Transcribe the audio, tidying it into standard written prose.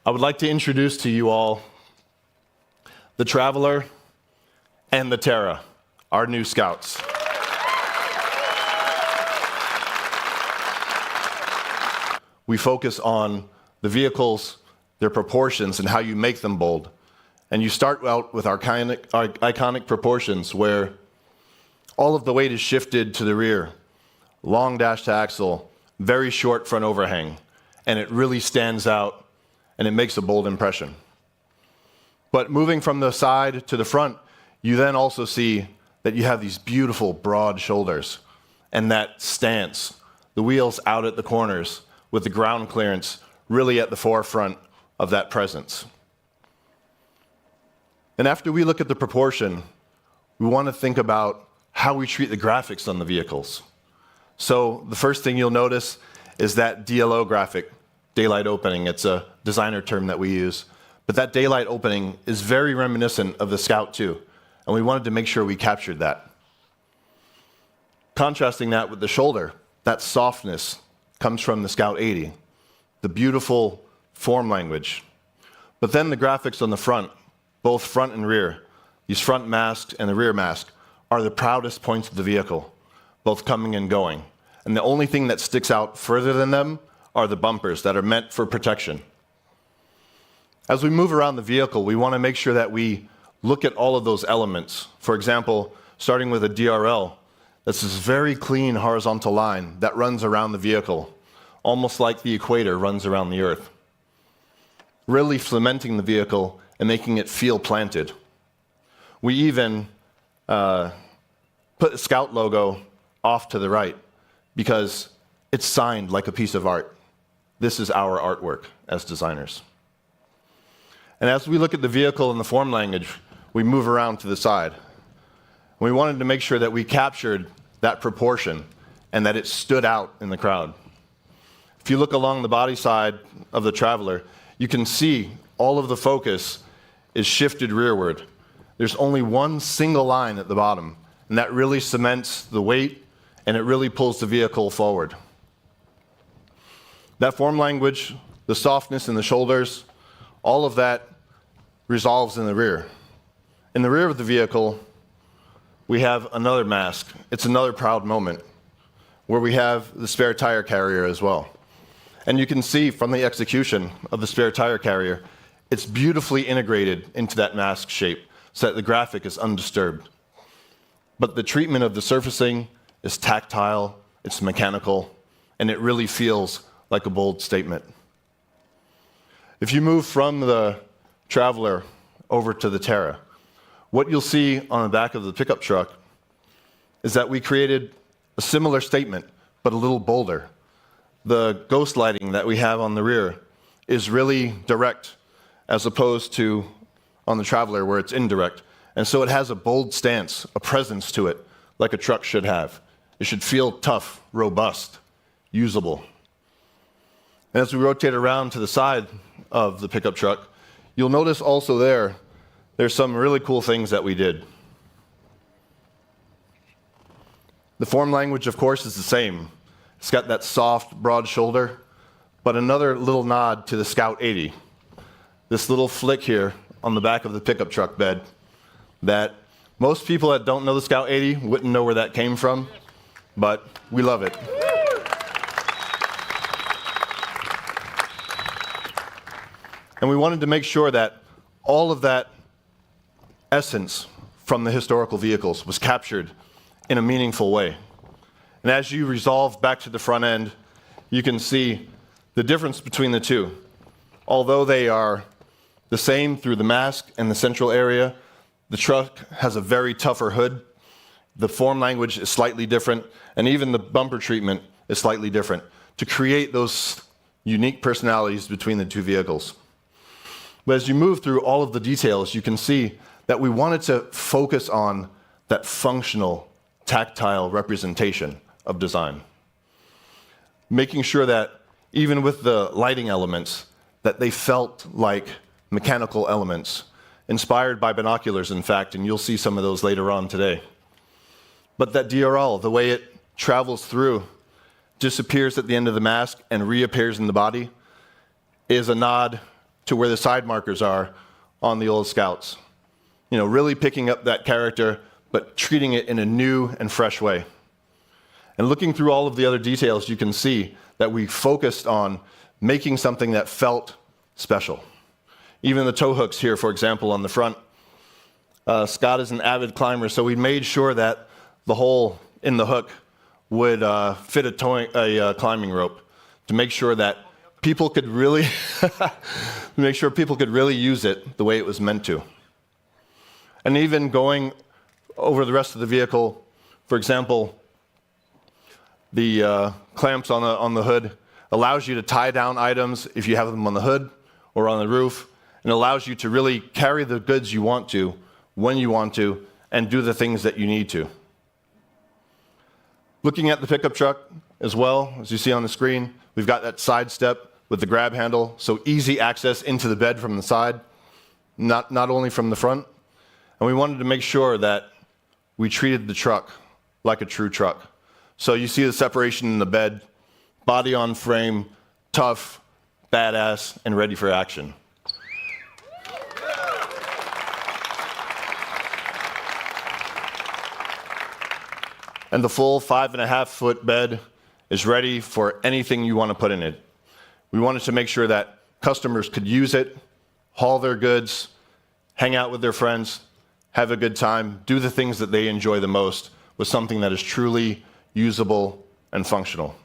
I would like to introduce to you all the Traveler and the Terra, our new Scouts. We focus on the vehicles, their proportions, and how you make them bold. And you start out with our iconic proportions where all of the weight is shifted to the rear, long dash to axle, very short front overhang, and it really stands out and it makes a bold impression. But moving from the side to the front, you then also see that you have these beautiful broad shoulders and that stance, the wheels out at the corners with the ground clearance really at the forefront of that presence. And after we look at the proportion, we want to think about how we treat the graphics on the vehicles. So the first thing you'll notice is that DLO graphic, daylight opening. It's a designer term that we use. But that daylight opening is very reminiscent of the Scout II, and we wanted to make sure we captured that. Contrasting that with the shoulder, that softness comes from the Scout 80, the beautiful form language. But then the graphics on the front, both front and rear, these front masks and the rear mask, are the proudest points of the vehicle, both coming and going. And the only thing that sticks out further than them are the bumpers that are meant for protection. As we move around the vehicle, we want to make sure that we look at all of those elements. For example, starting with a DRL, that's this very clean horizontal line that runs around the vehicle, almost like the equator runs around the Earth, really cementing the vehicle and making it feel planted. We even put the Scout logo off to the right because it's signed like a piece of art. This is our artwork as designers. And as we look at the vehicle and the form language, we move around to the side. We wanted to make sure that we captured that proportion and that it stood out in the crowd. If you look along the body side of the Traveler, you can see all of the focus is shifted rearward. There's only one single line at the bottom, and that really cements the weight and it really pulls the vehicle forward. That form language, the softness in the shoulders, all of that resolves in the rear. In the rear of the vehicle, we have another mask. It's another proud moment where we have the spare tire carrier as well. And you can see from the execution of the spare tire carrier, it's beautifully integrated into that mask shape so that the graphic is undisturbed. But the treatment of the surfacing is tactile, it's mechanical, and it really feels like a bold statement. If you move from the Traveler over to the Terra, what you'll see on the back of the pickup truck is that we created a similar statement, but a little bolder. The ghost lighting that we have on the rear is really direct, as opposed to on the Traveler where it's indirect. And so it has a bold stance, a presence to it, like a truck should have. It should feel tough, robust, usable. And as we rotate around to the side of the pickup truck, you'll notice also there's some really cool things that we did. The form language, of course, is the same. It's got that soft, broad shoulder, but another little nod to the Scout 80. This little flick here on the back of the pickup truck bed that most people that don't know the Scout 80 wouldn't know where that came from, but we love it. And we wanted to make sure that all of that essence from the historical vehicles was captured in a meaningful way. And as you resolve back to the front end, you can see the difference between the two. Although they are the same through the mask and the central area, the truck has a very tougher hood. The form language is slightly different, and even the bumper treatment is slightly different to create those unique personalities between the two vehicles. But as you move through all of the details, you can see that we wanted to focus on that functional, tactile representation of design. Making sure that even with the lighting elements, that they felt like mechanical elements, inspired by binoculars, in fact, and you'll see some of those later on today. But that DRL, the way it travels through, disappears at the end of the mask and reappears in the body, is a nod to where the side markers are on the old Scouts. You know, really picking up that character, but treating it in a new and fresh way. And looking through all of the other details, you can see that we focused on making something that felt special. Even the tow hooks here, for example, on the front. Scott is an avid climber, so we made sure that the hole in the hook would fit a climbing rope to make sure that people could really use it the way it was meant to. And even going over the rest of the vehicle, for example, the clamps on the hood allows you to tie down items if you have them on the hood or on the roof, and allows you to really carry the goods you want to, when you want to, and do the things that you need to. Looking at the pickup truck as well, as you see on the screen, we've got that side step with the grab handle, so easy access into the bed from the side, not only from the front. And we wanted to make sure that we treated the truck like a true truck. So you see the separation in the bed, body on frame, tough, badass, and ready for action. And the full 5.5-foot bed is ready for anything you want to put in it. We wanted to make sure that customers could use it, haul their goods, hang out with their friends, have a good time, do the things that they enjoy the most with something that is truly usable and functional.